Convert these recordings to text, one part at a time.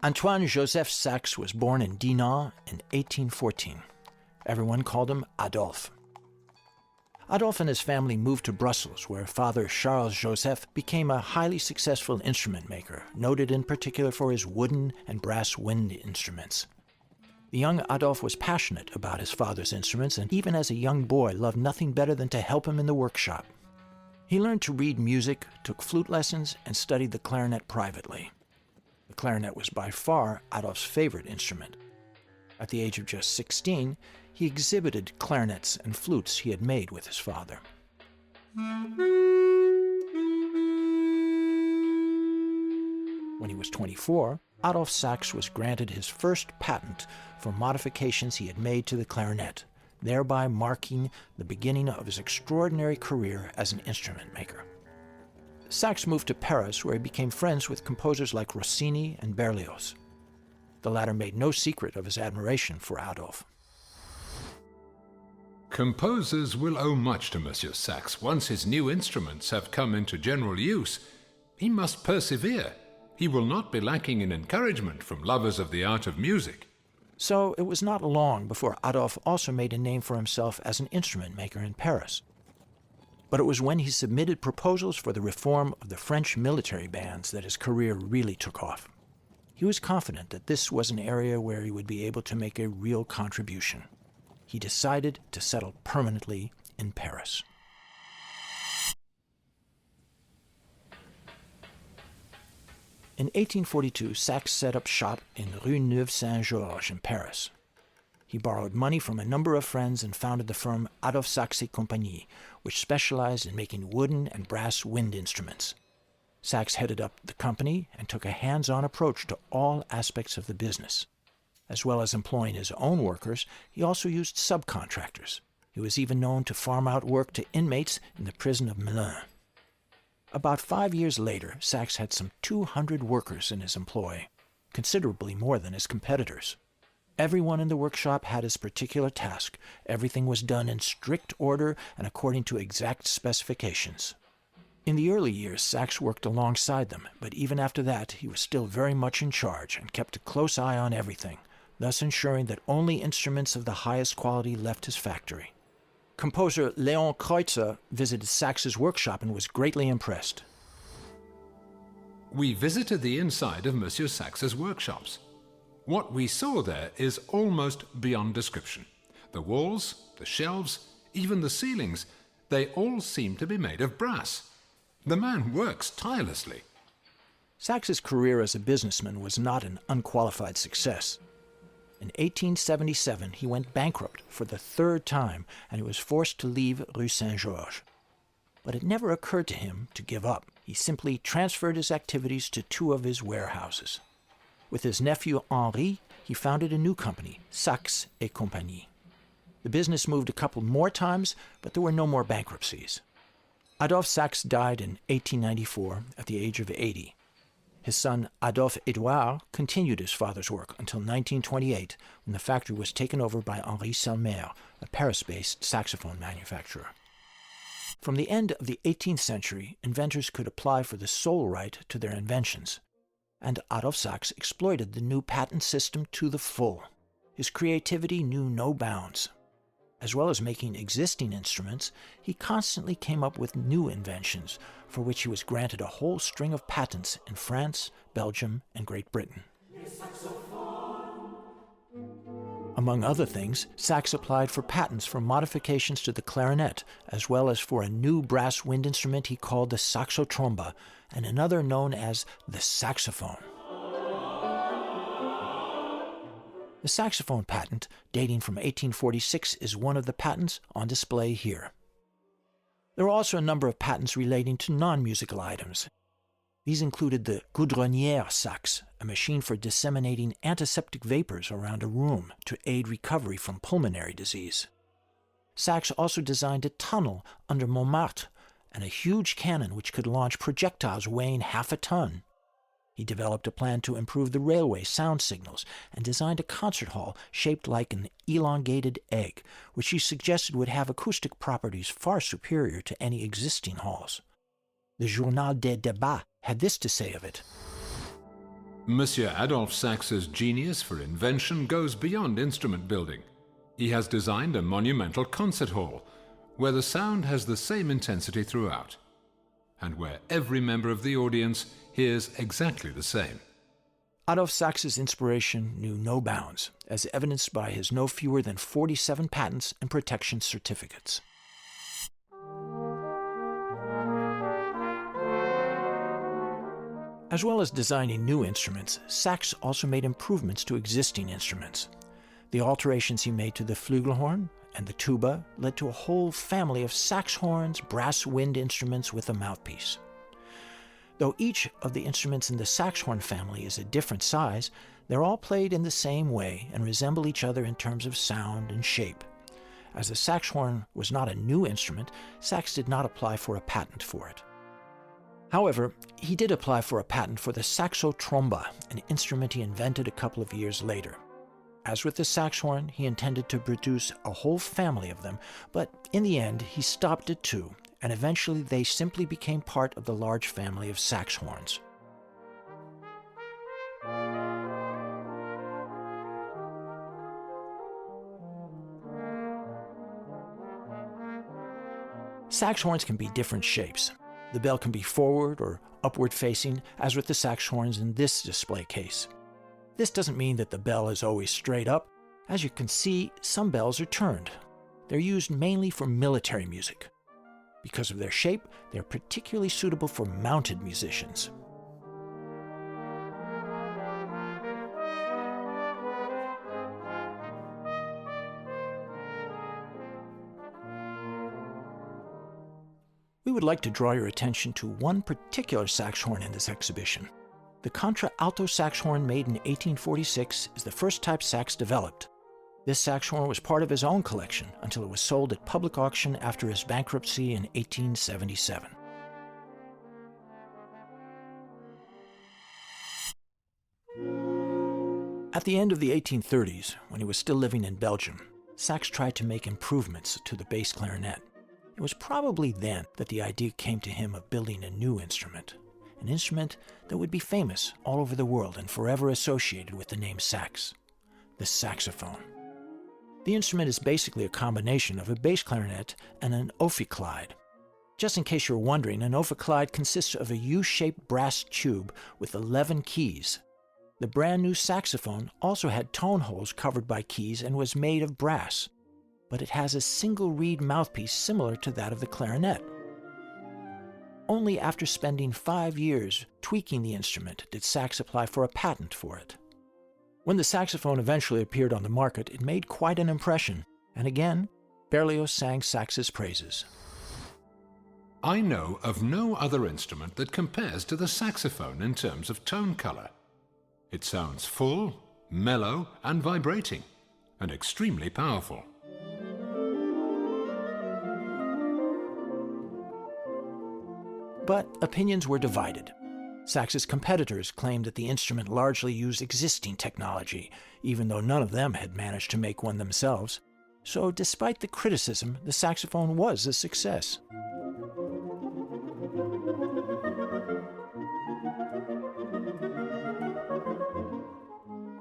Antoine-Joseph Sax was born in Dinan in 1814. Everyone called him Adolph. Adolph and his family moved to Brussels, where Father Charles Joseph became a highly successful instrument maker, noted in particular for his wooden and brass wind instruments. The young Adolph was passionate about his father's instruments, and even as a young boy loved nothing better than to help him in the workshop. He learned to read music, took flute lessons, and studied the clarinet privately. The clarinet was by far Adolph's favorite instrument. At the age of just 16, he exhibited clarinets and flutes he had made with his father. When he was 24, Adolph Sax was granted his first patent for modifications he had made to the clarinet, thereby marking the beginning of his extraordinary career as an instrument maker. Sax moved to Paris, where he became friends with composers like Rossini and Berlioz. The latter made no secret of his admiration for Adolph. Composers will owe much to Monsieur Sax once his new instruments have come into general use. He must persevere. He will not be lacking in encouragement from lovers of the art of music. So it was not long before Adolph also made a name for himself as an instrument maker in Paris. But it was when he submitted proposals for the reform of the French military bands that his career really took off. He was confident that this was an area where he would be able to make a real contribution. He decided to settle permanently in Paris. In 1842, Sax set up shop in Rue Neuve Saint-Georges in Paris. He borrowed money from a number of friends and founded the firm Adolph Sax et Compagnie, which specialized in making wooden and brass wind instruments. Sax headed up the company and took a hands-on approach to all aspects of the business. As well as employing his own workers, he also used subcontractors. He was even known to farm out work to inmates in the prison of Melun. About 5 years later, Sax had some 200 workers in his employ, considerably more than his competitors. Everyone in the workshop had his particular task. Everything was done in strict order and according to exact specifications. In the early years, Sax worked alongside them, but even after that, he was still very much in charge and kept a close eye on everything, thus ensuring that only instruments of the highest quality left his factory. Composer Léon Kreutzer visited Sax's workshop and was greatly impressed. We visited the inside of Monsieur Sax's workshops. What we saw there is almost beyond description. The walls, the shelves, even the ceilings, they all seem to be made of brass. The man works tirelessly. Sax's career as a businessman was not an unqualified success. In 1877, he went bankrupt for the third time, and he was forced to leave Rue Saint-Georges. But it never occurred to him to give up. He simply transferred his activities to 2 of his warehouses. With his nephew Henri, he founded a new company, Sax et Compagnie. The business moved a couple more times, but there were no more bankruptcies. Adolphe Sax died in 1894 at the age of 80. His son Adolphe Edouard continued his father's work until 1928, when the factory was taken over by Henri Selmer, a Paris-based saxophone manufacturer. From the end of the 18th century, inventors could apply for the sole right to their inventions, and Adolph Sax exploited the new patent system to the full. His creativity knew no bounds. As well as making existing instruments, he constantly came up with new inventions, for which he was granted a whole string of patents in France, Belgium, and Great Britain. Among other things, Sax applied for patents for modifications to the clarinet, as well as for a new brass wind instrument he called the saxotromba, and another known as the saxophone. The saxophone patent, dating from 1846, is one of the patents on display here. There are also a number of patents relating to non-musical items. These included the goudronnière sax, a machine for disseminating antiseptic vapors around a room to aid recovery from pulmonary disease. Sax also designed a tunnel under Montmartre and a huge cannon which could launch projectiles weighing half a ton. He developed a plan to improve the railway sound signals and designed a concert hall shaped like an elongated egg, which he suggested would have acoustic properties far superior to any existing halls. The Journal des Débats had this to say of it: Monsieur Adolph Sax's genius for invention goes beyond instrument building. He has designed a monumental concert hall, where the sound has the same intensity throughout, and where every member of the audience hears exactly the same. Adolph Sax's inspiration knew no bounds, as evidenced by his no fewer than 47 patents and protection certificates. As well as designing new instruments, Sax also made improvements to existing instruments. The alterations he made to the flugelhorn and the tuba led to a whole family of sax horns, brass wind instruments with a mouthpiece. Though each of the instruments in the sax horn family is a different size, they're all played in the same way and resemble each other in terms of sound and shape. As the sax horn was not a new instrument, Sax did not apply for a patent for it. However, he did apply for a patent for the saxotromba, an instrument he invented a couple of years later. As with the sax horn, he intended to produce a whole family of them, but in the end he stopped at 2, and eventually they simply became part of the large family of sax horns. Sax horns can be different shapes. The bell can be forward or upward facing, as with the sax horns in this display case. This doesn't mean that the bell is always straight up. As you can see, some bells are turned. They're used mainly for military music. Because of their shape, they're particularly suitable for mounted musicians. We would like to draw your attention to one particular sax horn in this exhibition. The contralto sax horn made in 1846 is the first type Sax developed. This sax horn was part of his own collection until it was sold at public auction after his bankruptcy in 1877. At the end of the 1830s, when he was still living in Belgium, Sax tried to make improvements to the bass clarinet. It was probably then that the idea came to him of building a new instrument, an instrument that would be famous all over the world and forever associated with the name Sax, the saxophone. The instrument is basically a combination of a bass clarinet and an ophicleide. Just in case you're wondering, an ophicleide consists of a U-shaped brass tube with 11 keys. The brand new saxophone also had tone holes covered by keys and was made of brass, but it has a single reed mouthpiece similar to that of the clarinet. Only after spending 5 years tweaking the instrument did Sax apply for a patent for it. When the saxophone eventually appeared on the market, it made quite an impression, and again, Berlioz sang Sax's praises. I know of no other instrument that compares to the saxophone in terms of tone color. It sounds full, mellow, and vibrating, and extremely powerful. But opinions were divided. Sax's competitors claimed that the instrument largely used existing technology, even though none of them had managed to make one themselves. So despite the criticism, the saxophone was a success.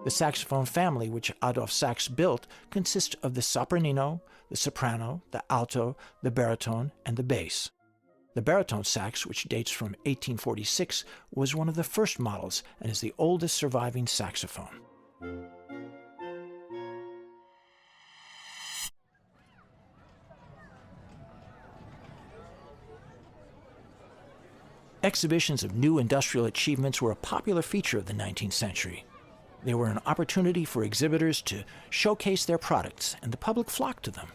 The saxophone family which Adolph Sax built consists of the sopranino, the soprano, the alto, the baritone, and the bass. The baritone sax, which dates from 1846, was one of the first models and is the oldest surviving saxophone. Exhibitions of new industrial achievements were a popular feature of the 19th century. They were an opportunity for exhibitors to showcase their products, and the public flocked to them.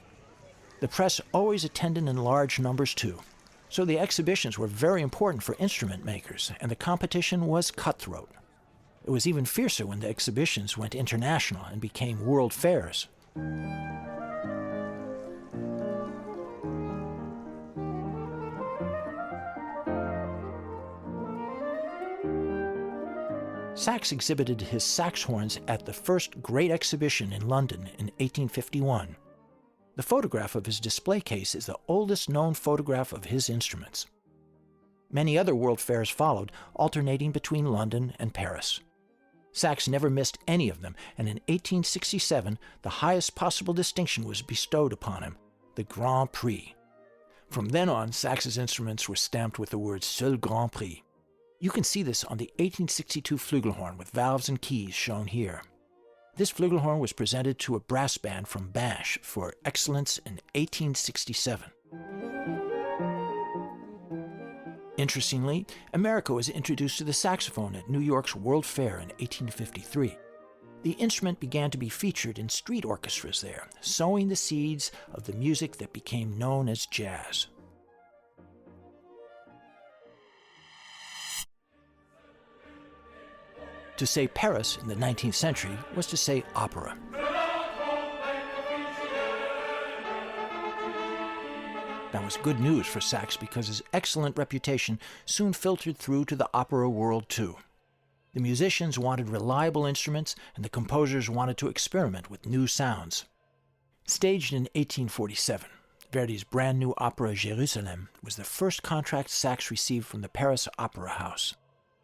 The press always attended in large numbers too. So the exhibitions were very important for instrument makers, and the competition was cutthroat. It was even fiercer when the exhibitions went international and became world fairs. Sax exhibited his sax horns at the first Great Exhibition in London in 1851. The photograph of his display case is the oldest known photograph of his instruments. Many other world fairs followed, alternating between London and Paris. Sax never missed any of them, and in 1867, the highest possible distinction was bestowed upon him, the Grand Prix. From then on, Sax's instruments were stamped with the word Seul Grand Prix. You can see this on the 1862 flugelhorn with valves and keys shown here. This flugelhorn was presented to a brass band from Banche for excellence in 1867. Interestingly, America was introduced to the saxophone at New York's World Fair in 1853. The instrument began to be featured in street orchestras there, sowing the seeds of the music that became known as jazz. To say Paris in the 19th century was to say opera. That was good news for Sax because his excellent reputation soon filtered through to the opera world too. The musicians wanted reliable instruments and the composers wanted to experiment with new sounds. Staged in 1847, Verdi's brand new opera Jérusalem was the first contract Sax received from the Paris Opera House.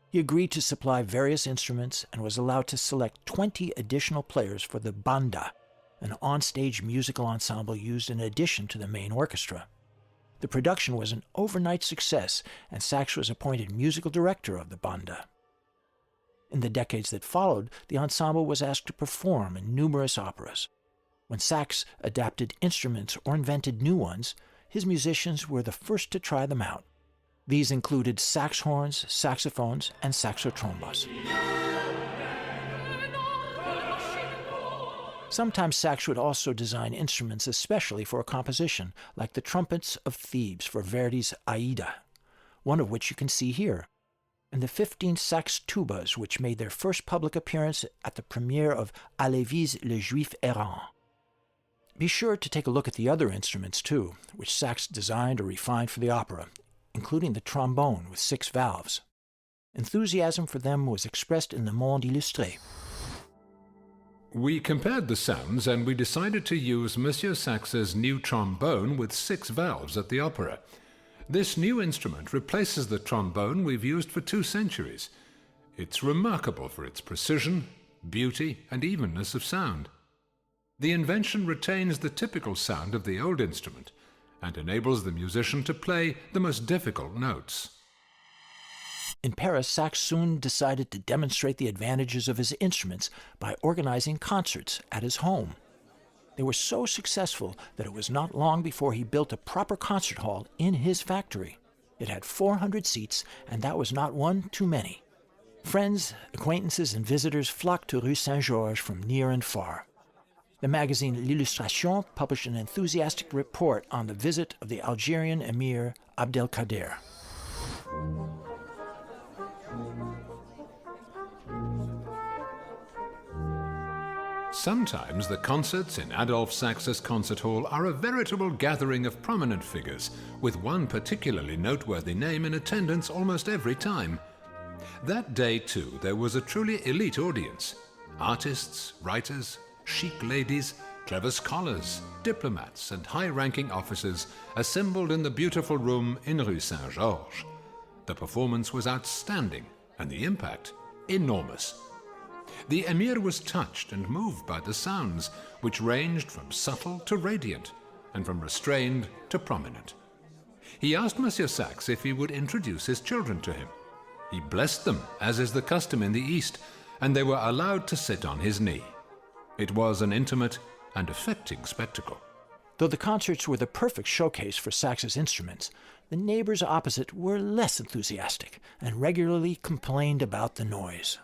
He agreed to supply various instruments and was allowed to select 20 additional players for the banda, an onstage musical ensemble used in addition to the main orchestra. The production was an overnight success, and Sax was appointed musical director of the banda. In the decades that followed, the ensemble was asked to perform in numerous operas. When Sax adapted instruments or invented new ones, his musicians were the first to try them out. These included sax horns, saxophones, and saxotrombas. Sometimes Sax would also design instruments especially for a composition, like the trumpets of Thebes for Verdi's Aida, one of which you can see here, and the 15 sax tubas which made their first public appearance at the premiere of Halévy's Le Juif Errant. Be sure to take a look at the other instruments too, which Sax designed or refined for the opera, including the trombone with 6 valves. Enthusiasm for them was expressed in Le Monde Illustré. We compared the sounds and we decided to use Monsieur Sax's new trombone with 6 valves at the opera. This new instrument replaces the trombone we've used for 2 centuries. It's remarkable for its precision, beauty, and evenness of sound. The invention retains the typical sound of the old instrument and enables the musician to play the most difficult notes. In Paris, Sax soon decided to demonstrate the advantages of his instruments by organizing concerts at his home. They were so successful that it was not long before he built a proper concert hall in his factory. It had 400 seats, and that was not one too many. Friends, acquaintances, and visitors flocked to Rue Saint-Georges from near and far. The magazine L'Illustration published an enthusiastic report on the visit of the Algerian emir Abdelkader. Sometimes the concerts in Adolph Sax's concert hall are a veritable gathering of prominent figures, with one particularly noteworthy name in attendance almost every time. That day, too, there was a truly elite audience. Artists, writers, chic ladies, clever scholars, diplomats, and high-ranking officers assembled in the beautiful room in Rue Saint-Georges. The performance was outstanding, and the impact enormous. The emir was touched and moved by the sounds, which ranged from subtle to radiant, and from restrained to prominent. He asked Monsieur Sax if he would introduce his children to him. He blessed them, as is the custom in the East, and they were allowed to sit on his knee. It was an intimate and affecting spectacle. Though the concerts were the perfect showcase for Sax's instruments, the neighbors opposite were less enthusiastic and regularly complained about the noise.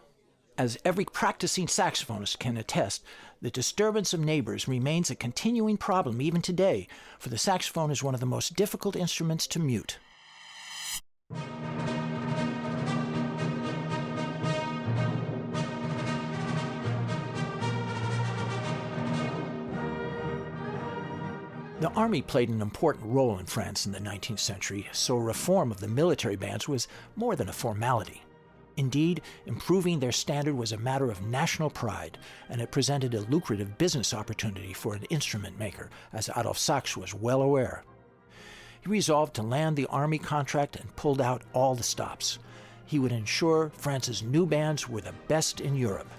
As every practicing saxophonist can attest, the disturbance of neighbors remains a continuing problem even today, for the saxophone is one of the most difficult instruments to mute. The army played an important role in France in the 19th century, so reform of the military bands was more than a formality. Indeed, improving their standard was a matter of national pride, and it presented a lucrative business opportunity for an instrument maker, as Adolph Sax was well aware. He resolved to land the army contract and pulled out all the stops. he would ensure France's new bands were the best in Europe.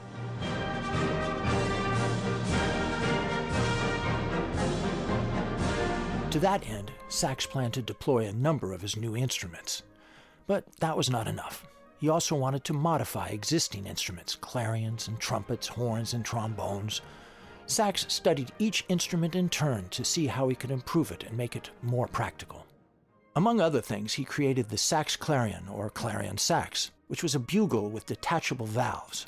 To that end, Sax planned to deploy a number of his new instruments. But that was not enough. He also wanted to modify existing instruments, clarions and trumpets, horns and trombones. Sax studied each instrument in turn to see how he could improve it and make it more practical. Among other things, he created the sax clarion, or clarion sax, which was a bugle with detachable valves.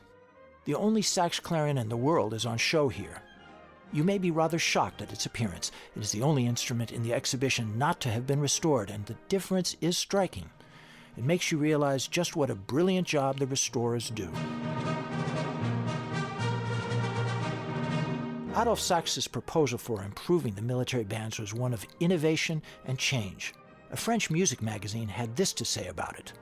The only sax clarion in the world is on show here. You may be rather shocked at its appearance. It is the only instrument in the exhibition not to have been restored, and the difference is striking. It makes you realize just what a brilliant job the restorers do. Adolph Sax's proposal for improving the military bands was one of innovation and change. A French music magazine had this to say about it.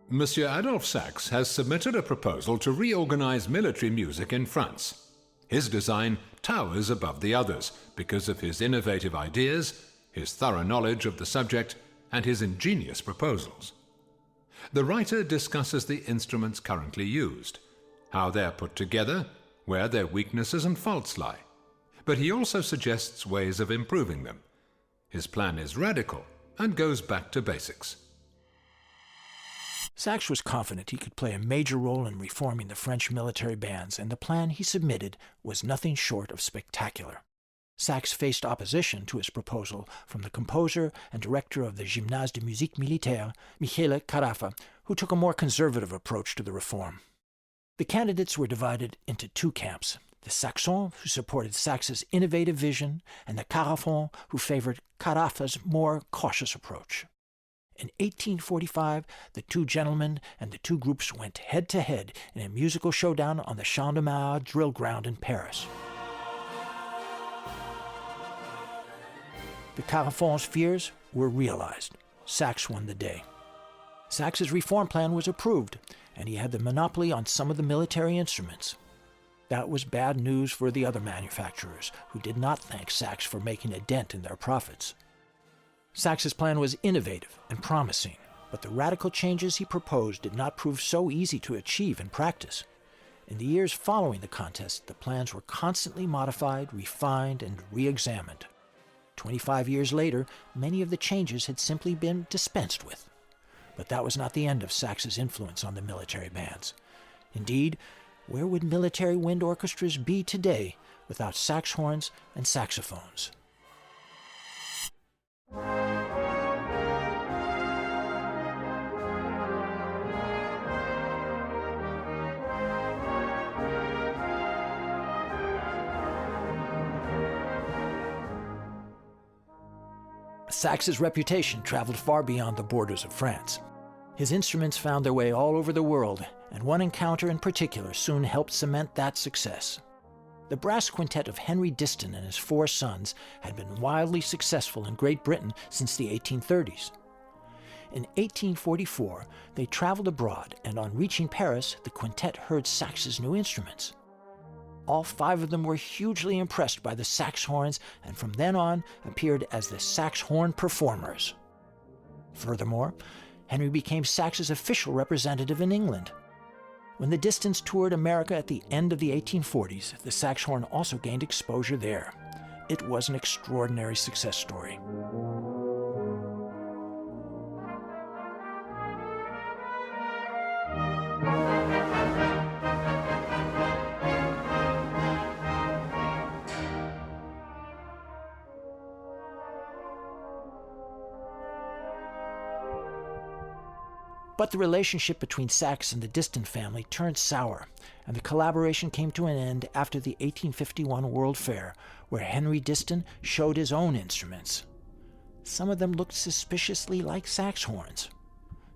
Monsieur Adolph Sax has submitted a proposal to reorganize military music in France. His design towers above the others because of his innovative ideas, his thorough knowledge of the subject, and his ingenious proposals. The writer discusses the instruments currently used, how they are put together, where their weaknesses and faults lie. But he also suggests ways of improving them. His plan is radical and goes back to basics. Sax was confident he could play a major role in reforming the French military bands, and the plan he submitted was nothing short of spectacular. Sax faced opposition to his proposal from the composer and director of the Gymnase de Musique Militaire, Michele Carafa, who took a more conservative approach to the reform. The candidates were divided into two camps: the Saxons, who supported Sax's innovative vision, and the Carafons, who favored Carafa's more cautious approach. In 1845, the two gentlemen and the two groups went head-to-head in a musical showdown on the Champ de Mars drill ground in Paris. The Carafons' fears were realized. Sax won the day. Sax's reform plan was approved, and he had the monopoly on some of the military instruments. That was bad news for the other manufacturers, who did not thank Sax for making a dent in their profits. Sax's plan was innovative and promising, but the radical changes he proposed did not prove so easy to achieve in practice. In the years following the contest, the plans were constantly modified, refined, and re-examined. 25 years later, many of the changes had simply been dispensed with. But that was not the end of Sax's influence on the military bands. Indeed, where would military wind orchestras be today without sax horns and saxophones? Sax's reputation traveled far beyond the borders of France. His instruments found their way all over the world, and one encounter in particular soon helped cement that success. The brass quintet of Henry Diston and his four sons had been wildly successful in Great Britain since the 1830s. In 1844, they traveled abroad, and on reaching Paris, the quintet heard Sax's new instruments. All five of them were hugely impressed by the sax horns, and from then on appeared as the sax horn performers. Furthermore, Henry became Sax's official representative in England. When the Distons toured America at the end of the 1840s, the sax horn also gained exposure there. It was an extraordinary success story. But the relationship between Sax and the Diston family turned sour, and the collaboration came to an end after the 1851 World Fair, where Henry Diston showed his own instruments. Some of them looked suspiciously like sax horns.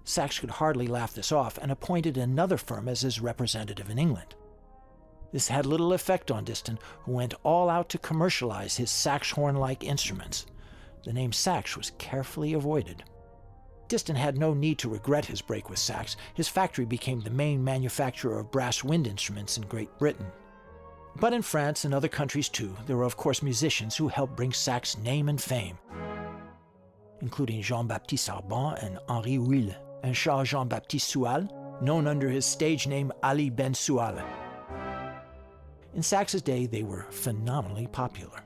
Sax could hardly laugh this off and appointed another firm as his representative in England. This had little effect on Diston, who went all out to commercialize his sax horn-like instruments. The name Sax was carefully avoided. Diston had no need to regret his break with Sax. His factory became the main manufacturer of brass wind instruments in Great Britain. But in France and other countries too, there were of course musicians who helped bring Sax name and fame, including Jean-Baptiste Arban and Henri Huil. and Charles Jean-Baptiste Soual, known under his stage name Ali Ben Soual. In Sax's day, they were phenomenally popular.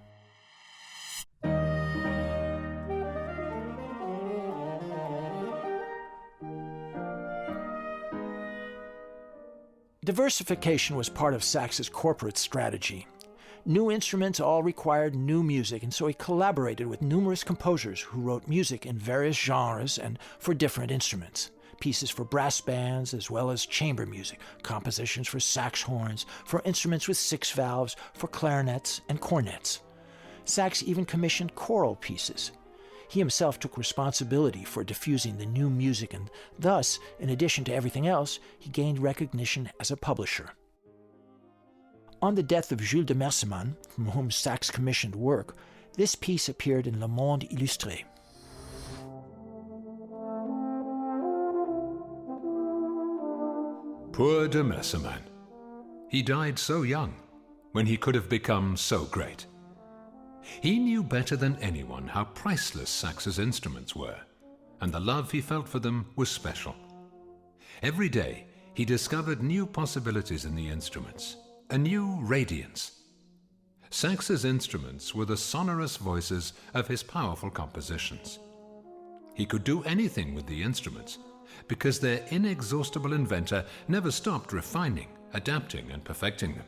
Diversification was part of Sax's corporate strategy. New instruments all required new music, and so he collaborated with numerous composers who wrote music in various genres and for different instruments. Pieces for brass bands as well as chamber music, compositions for sax horns, for instruments with 6 valves, for clarinets and cornets. Sax even commissioned choral pieces. He himself took responsibility for diffusing the new music, and thus, in addition to everything else, he gained recognition as a publisher. On the death of Jules de Mersemann, from whom Sax commissioned work, this piece appeared in Le Monde Illustré. Poor de Mersemann. He died so young, when he could have become so great. He knew better than anyone how priceless Sax's instruments were, and the love he felt for them was special. Every day, he discovered new possibilities in the instruments, a new radiance. Sax's instruments were the sonorous voices of his powerful compositions. He could do anything with the instruments, because their inexhaustible inventor never stopped refining, adapting, and perfecting them.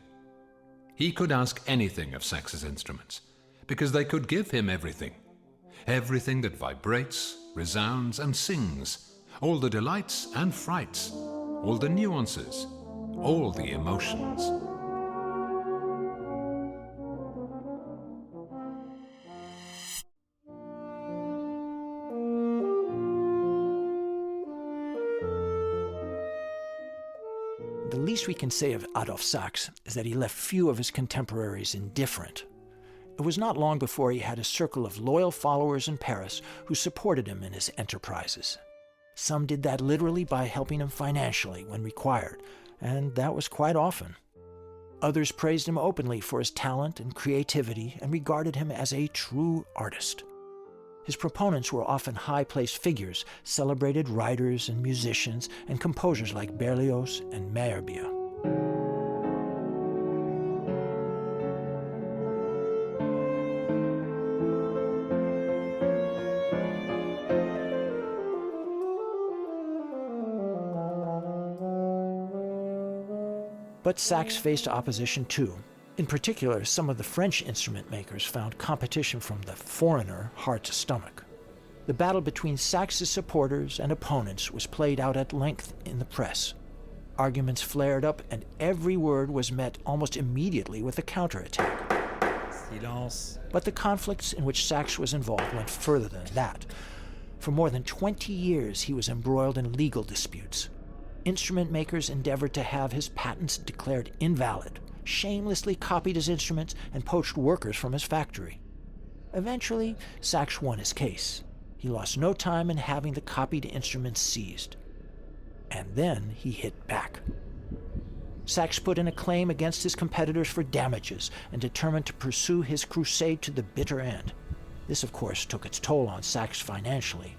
He could ask anything of Sax's instruments, because they could give him everything. Everything that vibrates, resounds, and sings, all the delights and frights, all the nuances, all the emotions. The least we can say of Adolph Sax is that he left few of his contemporaries indifferent. It was not long before he had a circle of loyal followers in Paris who supported him in his enterprises. Some did that literally by helping him financially when required, and that was quite often. Others praised him openly for his talent and creativity and regarded him as a true artist. His proponents were often high-placed figures, celebrated writers and musicians, and composers like Berlioz and Meyerbeer. But Sax faced opposition too. In particular, some of the French instrument makers found competition from the foreigner hard to stomach. The battle between Sax's supporters and opponents was played out at length in the press. Arguments flared up, and every word was met almost immediately with a counterattack. Silence. But the conflicts in which Sax was involved went further than that. For more than 20 years, he was embroiled in legal disputes. Instrument makers endeavored to have his patents declared invalid, shamelessly copied his instruments, and poached workers from his factory. Eventually, Sax won his case. He lost no time in having the copied instruments seized. And then he hit back. Sax put in a claim against his competitors for damages and determined to pursue his crusade to the bitter end. This, of course, took its toll on Sax financially.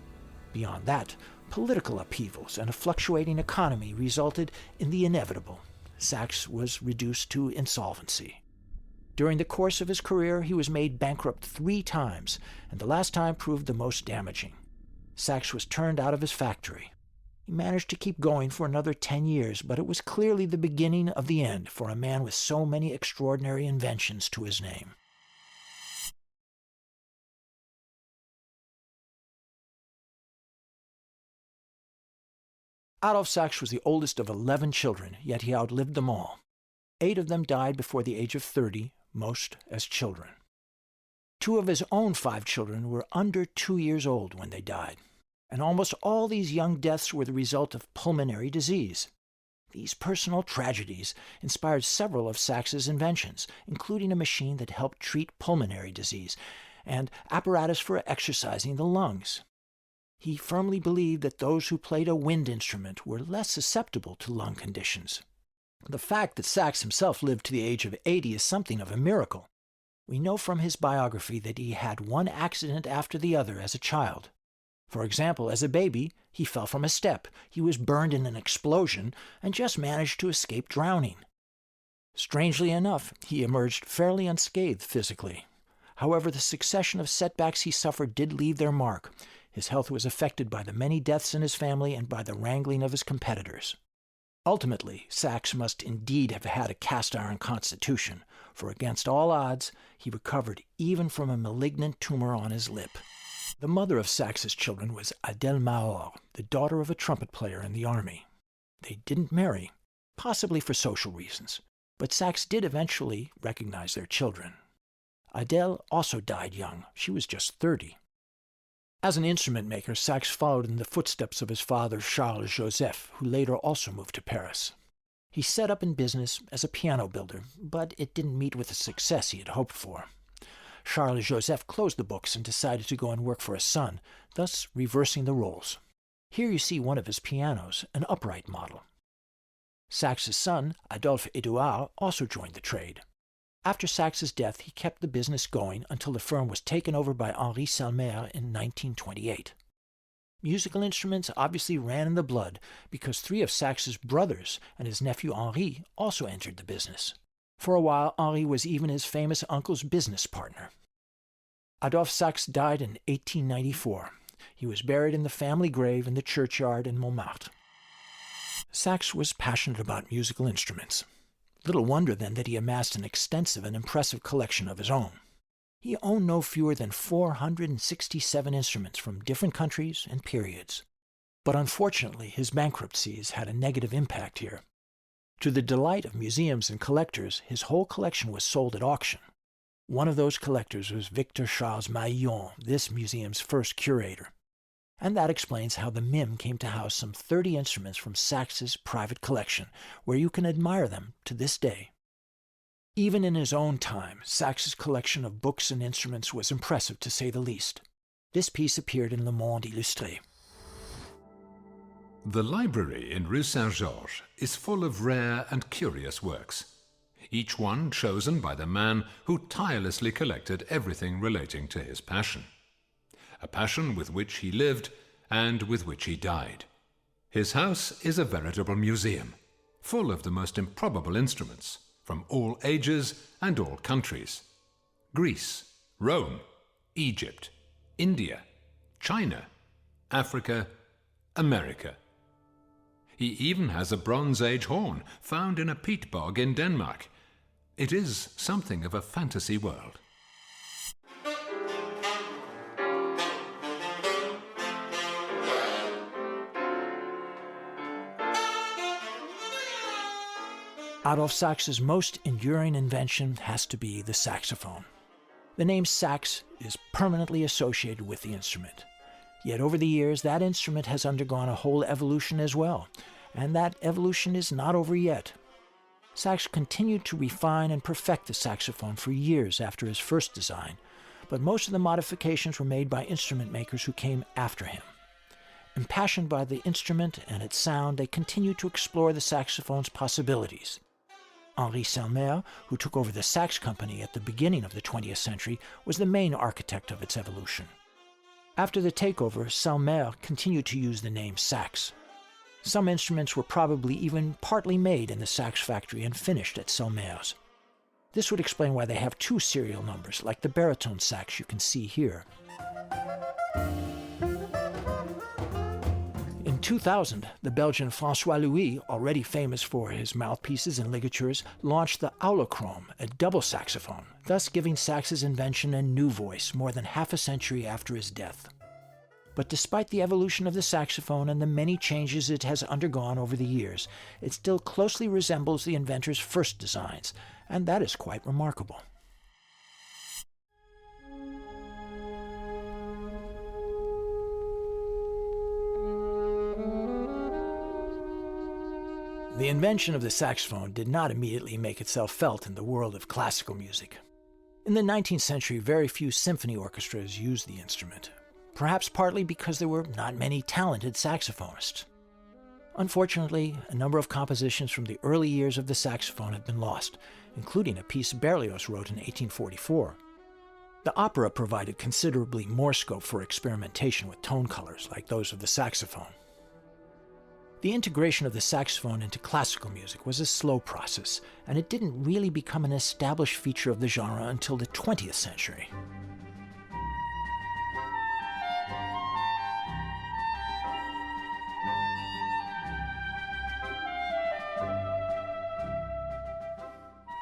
Beyond that, political upheavals and a fluctuating economy resulted in the inevitable. Sax was reduced to insolvency. During the course of his career, he was made bankrupt 3 times, and the last time proved the most damaging. Sax was turned out of his factory. He managed to keep going for another 10 years, but it was clearly the beginning of the end for a man with so many extraordinary inventions to his name. Adolph Sax was the oldest of 11 children, yet he outlived them all. 8 of them died before the age of 30, most as children. 2 of his own 5 children were under 2 years old when they died, and almost all these young deaths were the result of pulmonary disease. These personal tragedies inspired several of Sax's inventions, including a machine that helped treat pulmonary disease and apparatus for exercising the lungs. He firmly believed that those who played a wind instrument were less susceptible to lung conditions. The fact that Sax himself lived to the age of 80 is something of a miracle. We know from his biography that he had one accident after the other as a child. For example, as a baby, he fell from a step, he was burned in an explosion, and just managed to escape drowning. Strangely enough, he emerged fairly unscathed physically. However, the succession of setbacks he suffered did leave their mark. His health was affected by the many deaths in his family and by the wrangling of his competitors. Ultimately, Sax must indeed have had a cast-iron constitution, for against all odds, he recovered even from a malignant tumor on his lip. The mother of Sax's children was Adolph, the daughter of a trumpet player in the army. They didn't marry, possibly for social reasons, but Sax did eventually recognize their children. Adele also died young. She was just 30. As an instrument maker, Sax followed in the footsteps of his father, Charles Joseph, who later also moved to Paris. He set up in business as a piano builder, but it didn't meet with the success he had hoped for. Charles Joseph closed the books and decided to go and work for his son, thus reversing the roles. Here you see one of his pianos, an upright model. Sax's son, Adolph Edouard, also joined the trade. After Sax's death, he kept the business going until the firm was taken over by Henri Salmer in 1928. Musical instruments obviously ran in the blood because 3 of Sax's brothers and his nephew Henri also entered the business. For a while, Henri was even his famous uncle's business partner. Adolphe Sax died in 1894. He was buried in the family grave in the churchyard in Montmartre. Sax was passionate about musical instruments. Little wonder, then, that he amassed an extensive and impressive collection of his own. He owned no fewer than 467 instruments from different countries and periods. But unfortunately, his bankruptcies had a negative impact here. To the delight of museums and collectors, his whole collection was sold at auction. One of those collectors was Victor Charles Maillon, this museum's first curator. And that explains how the MIM came to house some 30 instruments from Sax's private collection, where you can admire them to this day. Even in his own time, Sax's collection of books and instruments was impressive, to say the least. This piece appeared in Le Monde Illustré. The library in Rue Saint-Georges is full of rare and curious works, each one chosen by the man who tirelessly collected everything relating to his passion. A passion with which he lived and with which he died. His house is a veritable museum, full of the most improbable instruments, from all ages and all countries. Greece, Rome, Egypt, India, China, Africa, America. He even has a Bronze Age horn found in a peat bog in Denmark. It is something of a fantasy world. Adolphe Sax's most enduring invention has to be the saxophone. The name sax is permanently associated with the instrument. Yet over the years, that instrument has undergone a whole evolution as well, and that evolution is not over yet. Sax continued to refine and perfect the saxophone for years after his first design, but most of the modifications were made by instrument makers who came after him. Impassioned by the instrument and its sound, they continued to explore the saxophone's possibilities. Henri Salmer, who took over the Sax Company at the beginning of the 20th century, was the main architect of its evolution. After the takeover, Salmer continued to use the name Sax. Some instruments were probably even partly made in the Sax factory and finished at Salmer's. This would explain why they have 2 serial numbers, like the baritone sax you can see here. In 2000, the Belgian François Louis, already famous for his mouthpieces and ligatures, launched the Aulochrome, a double saxophone, thus giving Sax's invention a new voice more than half a century after his death. But despite the evolution of the saxophone and the many changes it has undergone over the years, it still closely resembles the inventor's first designs, and that is quite remarkable. The invention of the saxophone did not immediately make itself felt in the world of classical music. In the 19th century, very few symphony orchestras used the instrument, perhaps partly because there were not many talented saxophonists. Unfortunately, a number of compositions from the early years of the saxophone have been lost, including a piece Berlioz wrote in 1844. The opera provided considerably more scope for experimentation with tone colors like those of the saxophone. The integration of the saxophone into classical music was a slow process, and it didn't really become an established feature of the genre until the 20th century.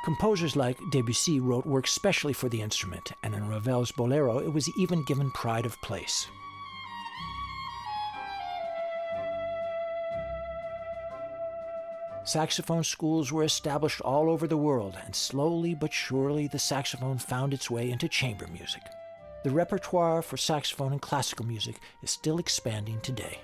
Composers like Debussy wrote works specially for the instrument, and in Ravel's Bolero it was even given pride of place. Saxophone schools were established all over the world, and slowly but surely the saxophone found its way into chamber music. The repertoire for saxophone in classical music is still expanding today.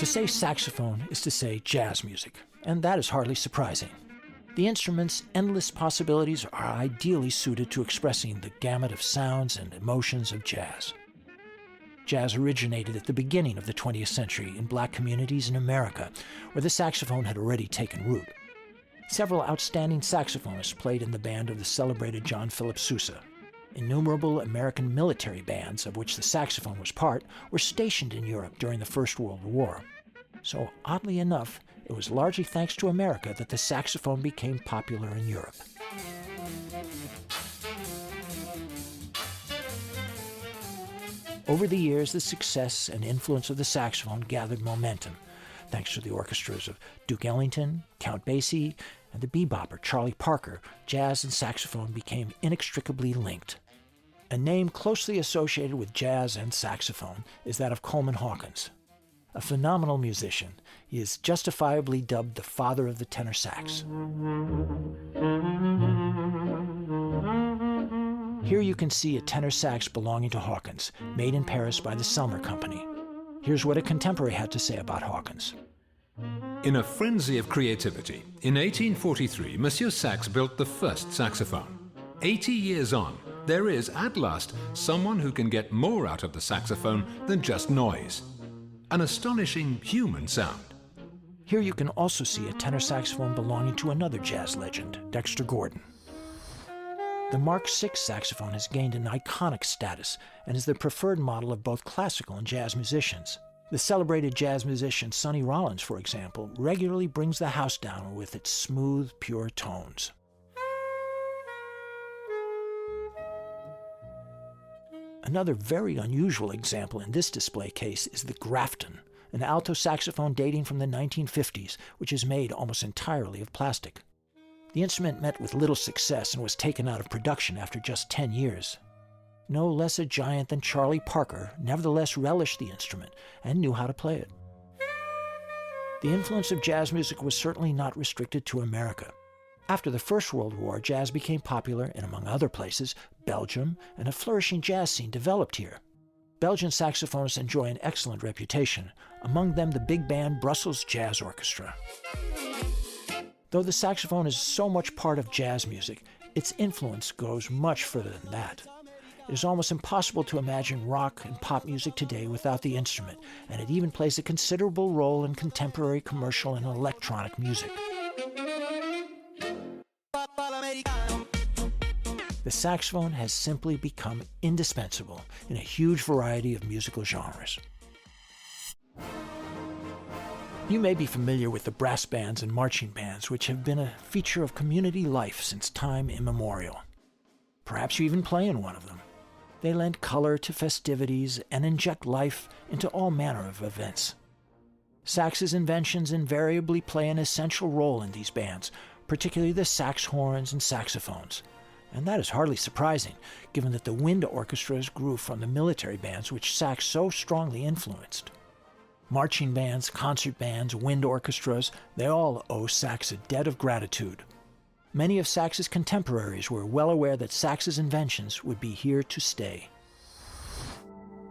To say saxophone is to say jazz music, and that is hardly surprising. The instrument's endless possibilities are ideally suited to expressing the gamut of sounds and emotions of jazz. Jazz originated at the beginning of the 20th century in black communities in America, where the saxophone had already taken root. Several outstanding saxophonists played in the band of the celebrated John Philip Sousa. Innumerable American military bands, of which the saxophone was part, were stationed in Europe during the First World War. So, oddly enough, it was largely thanks to America that the saxophone became popular in Europe. Over the years, the success and influence of the saxophone gathered momentum, thanks to the orchestras of Duke Ellington, Count Basie, and the bebopper Charlie Parker. Jazz and saxophone became inextricably linked. A name closely associated with jazz and saxophone is that of Coleman Hawkins. A phenomenal musician, he is justifiably dubbed the father of the tenor sax. Here you can see a tenor sax belonging to Hawkins, made in Paris by the Selmer Company. Here's what a contemporary had to say about Hawkins. In a frenzy of creativity, in 1843, Monsieur Sax built the first saxophone. 80 years on, there is, at last, someone who can get more out of the saxophone than just noise. An astonishing human sound. Here you can also see a tenor saxophone belonging to another jazz legend, Dexter Gordon. The Mark VI saxophone has gained an iconic status and is the preferred model of both classical and jazz musicians. The celebrated jazz musician Sonny Rollins, for example, regularly brings the house down with its smooth, pure tones. Another very unusual example in this display case is the Grafton, an alto saxophone dating from the 1950s, which is made almost entirely of plastic. The instrument met with little success and was taken out of production after just 10 years. No less a giant than Charlie Parker nevertheless relished the instrument and knew how to play it. The influence of jazz music was certainly not restricted to America. After the First World War, jazz became popular in, among other places, Belgium, and a flourishing jazz scene developed here. Belgian saxophonists enjoy an excellent reputation, among them the big band Brussels Jazz Orchestra. Though the saxophone is so much part of jazz music, its influence goes much further than that. It is almost impossible to imagine rock and pop music today without the instrument, and it even plays a considerable role in contemporary commercial and electronic music. The saxophone has simply become indispensable in a huge variety of musical genres. You may be familiar with the brass bands and marching bands, which have been a feature of community life since time immemorial. Perhaps you even play in one of them. They lend color to festivities and inject life into all manner of events. Sax's inventions invariably play an essential role in these bands, particularly the sax horns and saxophones. And that is hardly surprising, given that the wind orchestras grew from the military bands which Sax so strongly influenced. Marching bands, concert bands, wind orchestras, they all owe Sax a debt of gratitude. Many of Sax's contemporaries were well aware that Sax's inventions would be here to stay.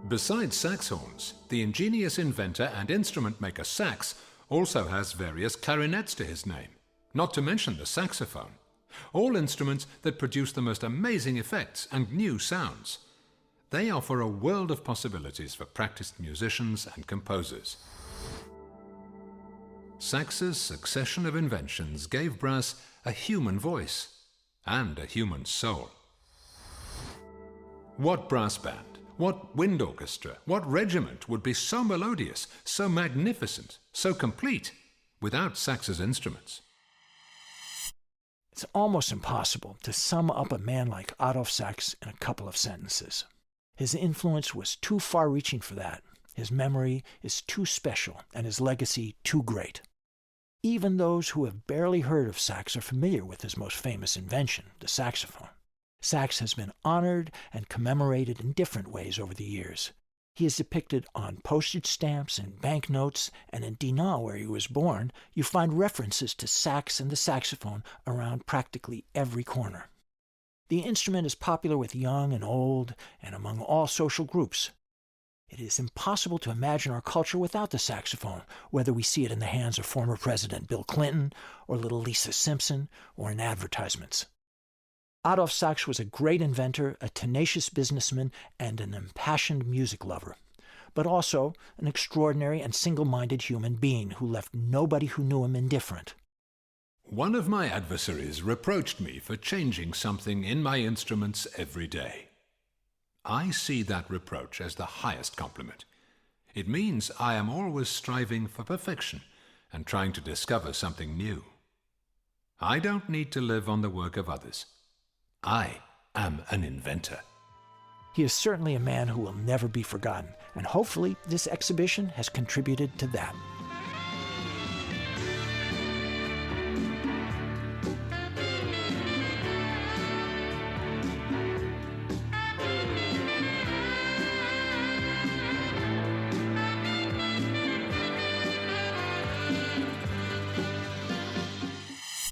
Besides sax horns, the ingenious inventor and instrument maker Sax also has various clarinets to his name, not to mention the saxophone. All instruments that produce the most amazing effects and new sounds. They offer a world of possibilities for practiced musicians and composers. Sax's succession of inventions gave brass a human voice and a human soul. What brass band, what wind orchestra, what regiment would be so melodious, so magnificent, so complete without Sax's instruments? It's almost impossible to sum up a man like Adolph Sax in a couple of sentences. His influence was too far-reaching for that. His memory is too special, and his legacy too great. Even those who have barely heard of Sax are familiar with his most famous invention, the saxophone. Sax has been honored and commemorated in different ways over the years. He is depicted on postage stamps and banknotes, and in Dinant, where he was born, you find references to Sax and the saxophone around practically every corner. The instrument is popular with young and old, and among all social groups. It is impossible to imagine our culture without the saxophone, whether we see it in the hands of former President Bill Clinton, or little Lisa Simpson, or in advertisements. Adolph Sax was a great inventor, a tenacious businessman, and an impassioned music lover, but also an extraordinary and single-minded human being who left nobody who knew him indifferent. One of my adversaries reproached me for changing something in my instruments every day. I see that reproach as the highest compliment. It means I am always striving for perfection and trying to discover something new. I don't need to live on the work of others. I am an inventor. He is certainly a man who will never be forgotten, and hopefully this exhibition has contributed to that.